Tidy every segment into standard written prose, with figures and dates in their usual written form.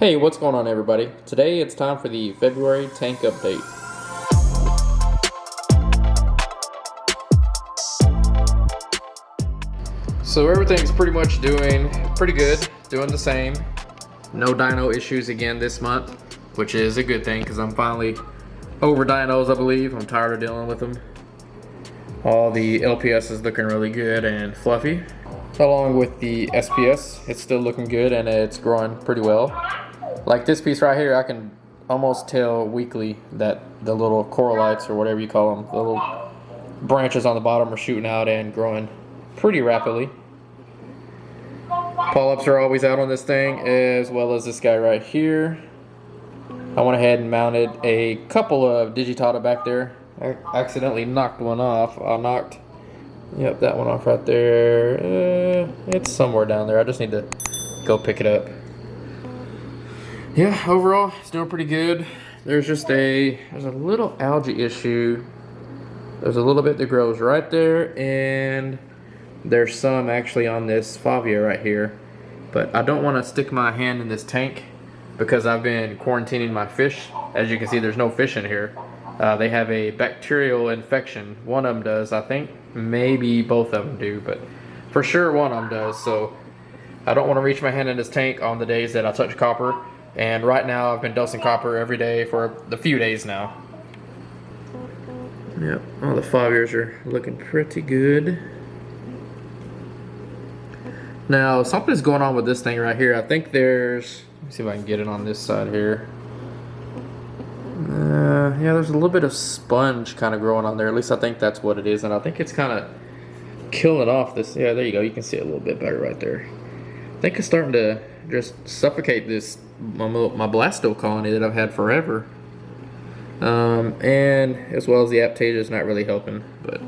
Hey, what's going on everybody? Today it's time for the February tank update. So everything's pretty much doing pretty good, doing the same. No dino issues again this month, which is a good thing because I'm finally over dinos, I believe. I'm tired of dealing with them. All the LPS is looking really good and fluffy. Along with the SPS, it's still looking good and it's growing pretty well. Like this piece right here, I can almost tell weekly that the little corallites, or whatever you call them, the little branches on the bottom are shooting out and growing pretty rapidly. Polyps are always out on this thing, as well as this guy right here. I went ahead and mounted a couple of digitata back there. I accidentally knocked one off. Yep, that one off right there. It's somewhere down there. I just need to go pick it up. Yeah, overall, it's doing pretty good. There's a little algae issue. There's a little bit that grows right there, and there's some actually on this favia right here. But I don't want to stick my hand in this tank because I've been quarantining my fish. As you can see, there's no fish in here. They have a bacterial infection. One of them does, I think. Maybe both of them do, but for sure one of them does. So I don't want to reach my hand in this tank on the days that I touch copper. And right now I've been dosing copper every day for a few days now. Yep, all the favias are looking pretty good. Now something's going on with this thing right here. I think there's, let me see if I can get it on this side here. Yeah, there's a little bit of sponge kind of growing on there. At least I think that's what it is, and I think it's kind of killing off this. Yeah, there you go. You can see it a little bit better right there. I think it's starting to just suffocate this my blasto colony that I've had forever. And as well as the Aptasia is not really helping, but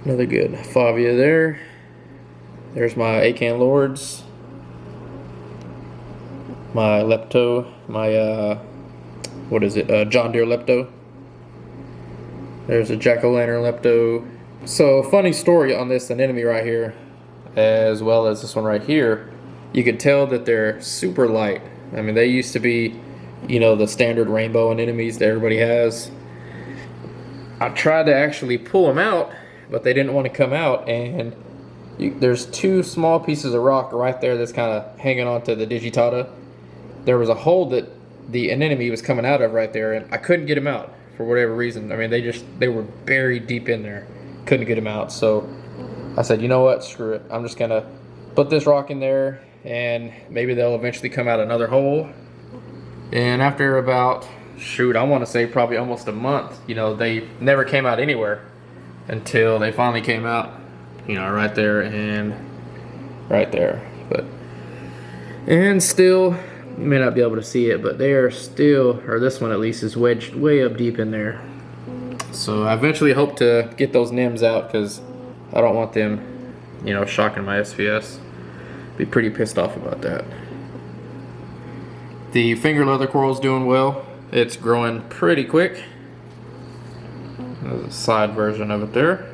another good favia there. There's my Acan Lords, my Lepto, my what is it? John Deere Lepto. There's a Jack-o'-lantern Lepto. So funny story on this anemone right here, as well as this one right here. You could tell that they're super light. I mean, they used to be, you know, the standard rainbow anemones that everybody has. I tried to actually pull them out, but they didn't want to come out, and there's two small pieces of rock right there that's kind of hanging onto the digitata. There was a hole that the anemone was coming out of right there, and I couldn't get them out for whatever reason. I mean, they were buried deep in there. Couldn't get them out, so I said, you know what, screw it. I'm just gonna put this rock in there, and maybe they'll eventually come out another hole. And after about, shoot, I want to say probably almost a month, you know, they never came out anywhere until they finally came out, you know, right there and right there. And still, you may not be able to see it, but they are still, or this one at least, is wedged way up deep in there. So I eventually hope to get those nymphs out because I don't want them, you know, shocking my SPS. Be pretty pissed off about that. The finger leather coral's doing well. It's growing pretty quick. There's a side version of it there.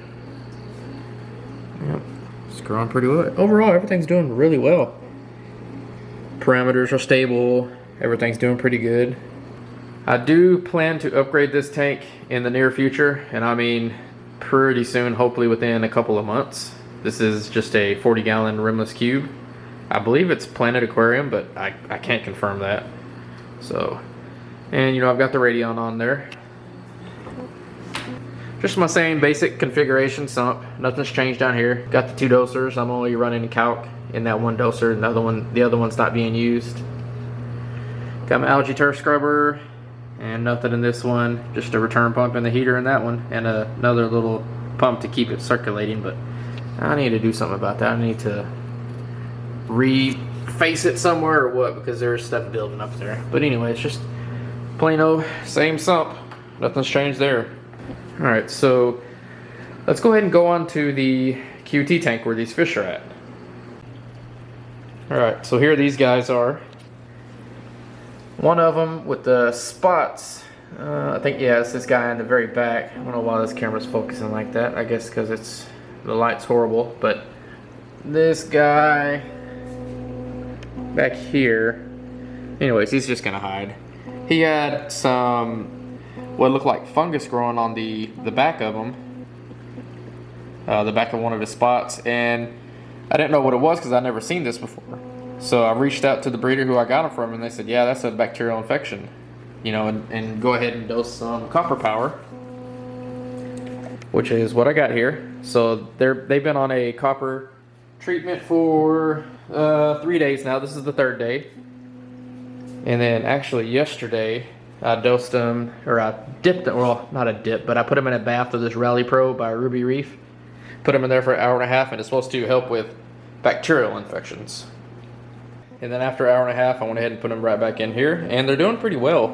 Yep, it's growing pretty well. Overall, everything's doing really well. Parameters are stable. Everything's doing pretty good. I do plan to upgrade this tank in the near future, and I mean pretty soon, hopefully within a couple of months. This is just a 40-gallon rimless cube. I believe it's Planet Aquarium, but I can't confirm that. So, and you know, I've got the Radion on there. Just my same basic configuration sump. Nothing's changed down here. Got the two dosers. I'm only running calc in that one doser, and the other one's not being used. Got my algae turf scrubber, and nothing in this one. Just a return pump in the heater in that one, and another little pump to keep it circulating. But I need to do something about that. I need to reface it somewhere or what, because there's stuff building up there. But anyway, it's just plain old same sump. Nothing's changed there. Alright, so let's go ahead and go on to the QT tank where these fish are at. Alright, so here these guys are. One of them with the spots, I think, yeah, it's this guy in the very back. I don't know why this camera's focusing like that. I guess because the light's horrible. But this guy back here Anyways, he's just gonna hide. He had some what looked like fungus growing on the back of him, the back of one of his spots, and I didn't know what it was because I'd never seen this before. So I reached out to the breeder who I got him from, and they said, yeah, that's a bacterial infection, you know, and go ahead and dose some copper power, which is what I got here. So they've been on a copper treatment for 3 days now. This is the 3rd day. And then actually yesterday I dosed them, or I dipped them, well, not a dip, but I put them in a bath of this Rally Pro by Ruby Reef. Put them in there for an hour and a half, and it's supposed to help with bacterial infections. And then after an hour and a half, I went ahead and put them right back in here, and they're doing pretty well.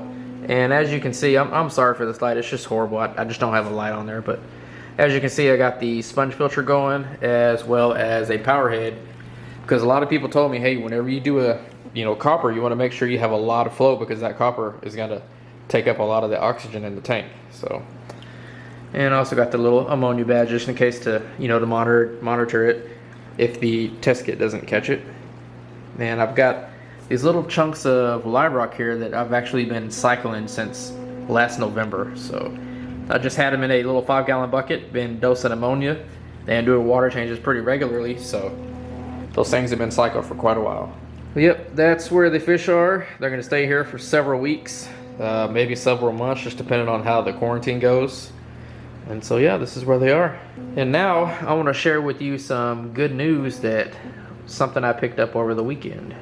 And as you can see, I'm sorry for this light, it's just horrible. I just don't have a light on there, but as you can see, I got the sponge filter going as well as a power head, because a lot of people told me, hey, whenever you do a copper, you want to make sure you have a lot of flow, because that copper is going to take up a lot of the oxygen in the tank. So, and I also got the little ammonia badge just in case to monitor it if the test kit doesn't catch it. And I've got these little chunks of live rock here that I've actually been cycling since last November. So I just had them in a little 5-gallon bucket, been dosing ammonia and doing water changes pretty regularly. So those things have been cycled for quite a while. Yep, that's where the fish are. They're going to stay here for several weeks, maybe several months, just depending on how the quarantine goes. And so yeah, this is where they are. And now I want to share with you some good news, that something I picked up over the weekend.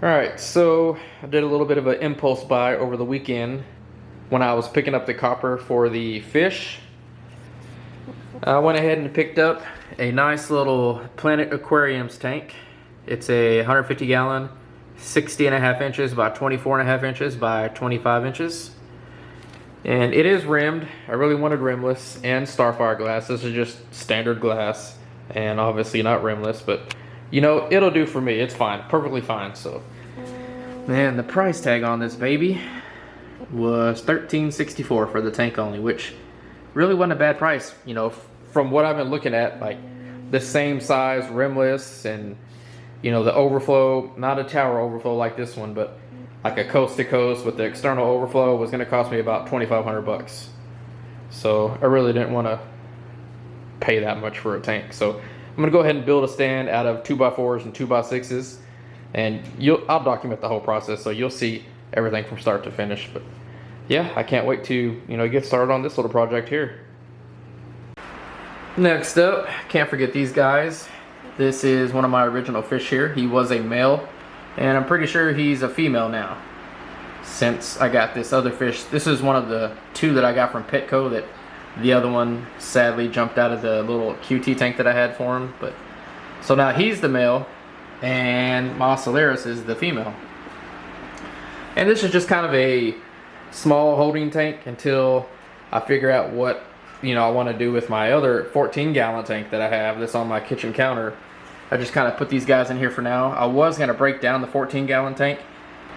Alright, so I did a little bit of an impulse buy over the weekend when I was picking up the copper for the fish. I went ahead and picked up a nice little Planet Aquariums tank. It's a 150 gallon, 60.5 inches by 24.5 inches by 25 inches. And it is rimmed. I really wanted rimless and Starfire glass. This is just standard glass and obviously not rimless, but you know, it'll do for me. It's fine, perfectly fine. So, man, the price tag on this baby was $13.64 for the tank only, which really wasn't a bad price. You know, from what I've been looking at, like the same size rimless and you know, the overflow, not a tower overflow like this one, but like a coast to coast with the external overflow was going to cost me about $2,500. So I really didn't want to pay that much for a tank. So I'm going to go ahead and build a stand out of 2x4s and 2x6s, and I'll document the whole process so you'll see everything from start to finish. But yeah, I can't wait to get started on this little project here. Next up, can't forget these guys. This is one of my original fish here. He was a male, and I'm pretty sure he's a female now, since I got this other fish. This is one of the 2 that I got from Petco, that the other one sadly jumped out of the little QT tank that I had for him. But so now he's the male, and my Solaris is the female. And this is just kind of a small holding tank until I figure out what I want to do with my other 14-gallon tank that I have that's on my kitchen counter. I just kind of put these guys in here for now. I was going to break down the 14-gallon tank,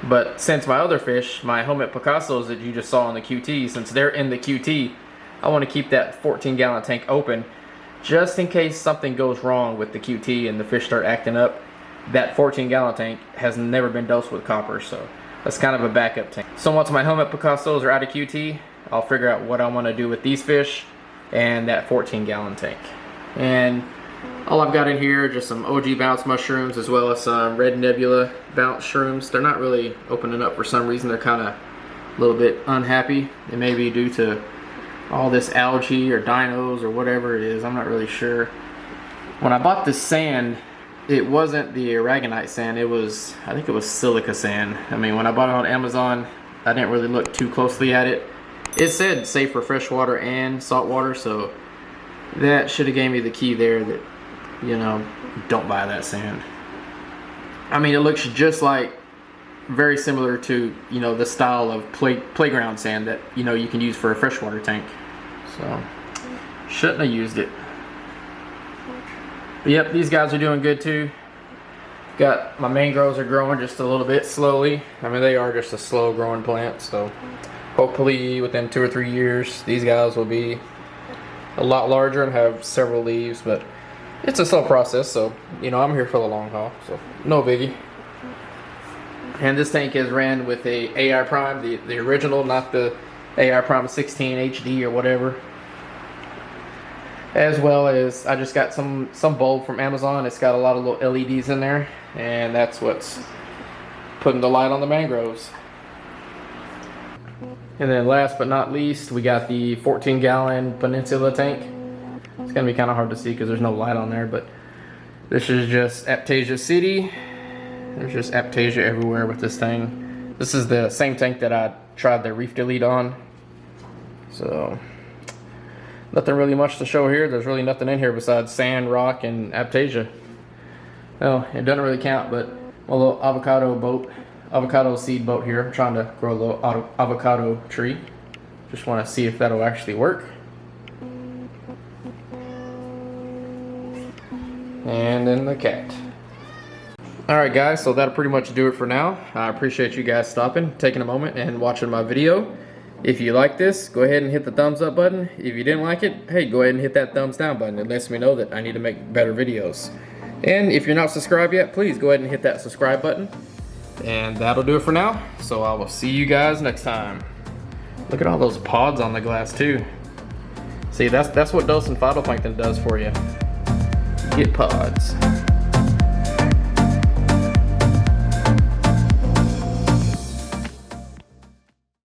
but since my other fish, my helmet Picassos that you just saw in the QT, since they're in the QT, I want to keep that 14-gallon tank open just in case something goes wrong with the QT and the fish start acting up. That 14-gallon tank has never been dosed with copper, so that's kind of a backup tank. So once my helmet Picassos are out of QT, I'll figure out what I want to do with these fish and that 14-gallon tank. And all I've got in here are just some OG bounce mushrooms as well as some red nebula bounce shrooms. They're not really opening up for some reason. They're kind of a little bit unhappy. It may be due to all this algae or dinos or whatever it is. I'm not really sure. When I bought this sand, it wasn't the aragonite sand. I think it was silica sand. I mean, when I bought it on Amazon, I didn't really look too closely at it. It said safe for freshwater and saltwater, so that should have gave me the key there that, don't buy that sand. I mean, it looks just like, very similar to, the style of playground sand that, you can use for a freshwater tank. So, shouldn't have used it. But yep, these guys are doing good too. Got my mangroves are growing just a little bit slowly. I mean, they are just a slow growing plant, so hopefully within 2 or 3 years these guys will be a lot larger and have several leaves, but it's a slow process, so I'm here for the long haul, so no biggie. And this tank is ran with a AI Prime, the original, not the AI Prime 16 HD or whatever. As well as I just got some bulb from Amazon. It's got a lot of little LEDs in there, and that's what's putting the light on the mangroves. And then last but not least, we got the 14-gallon Peninsula tank. It's gonna be kind of hard to see because there's no light on there, but this is just Aptasia City. There's just Aptasia everywhere with this thing. This is the same tank that I tried the Reef Delete on. So nothing really much to show here. There's really nothing in here besides sand, rock, and Aptasia. Well, it doesn't really count, but my little avocado seed boat here. I'm trying to grow a little avocado tree. Just want to see if that'll actually work. And then the cat. Alright guys, so that'll pretty much do it for now. I appreciate you guys stopping, taking a moment and watching my video. If you like this, go ahead and hit the thumbs up button. If you didn't like it, hey, go ahead and hit that thumbs down button. It lets me know that I need to make better videos. And if you're not subscribed yet, please go ahead and hit that subscribe button. And that'll do it for now. So I will see you guys next time. Look at all those pods on the glass too. See, that's what dosing phytoplankton does for you. You get pods.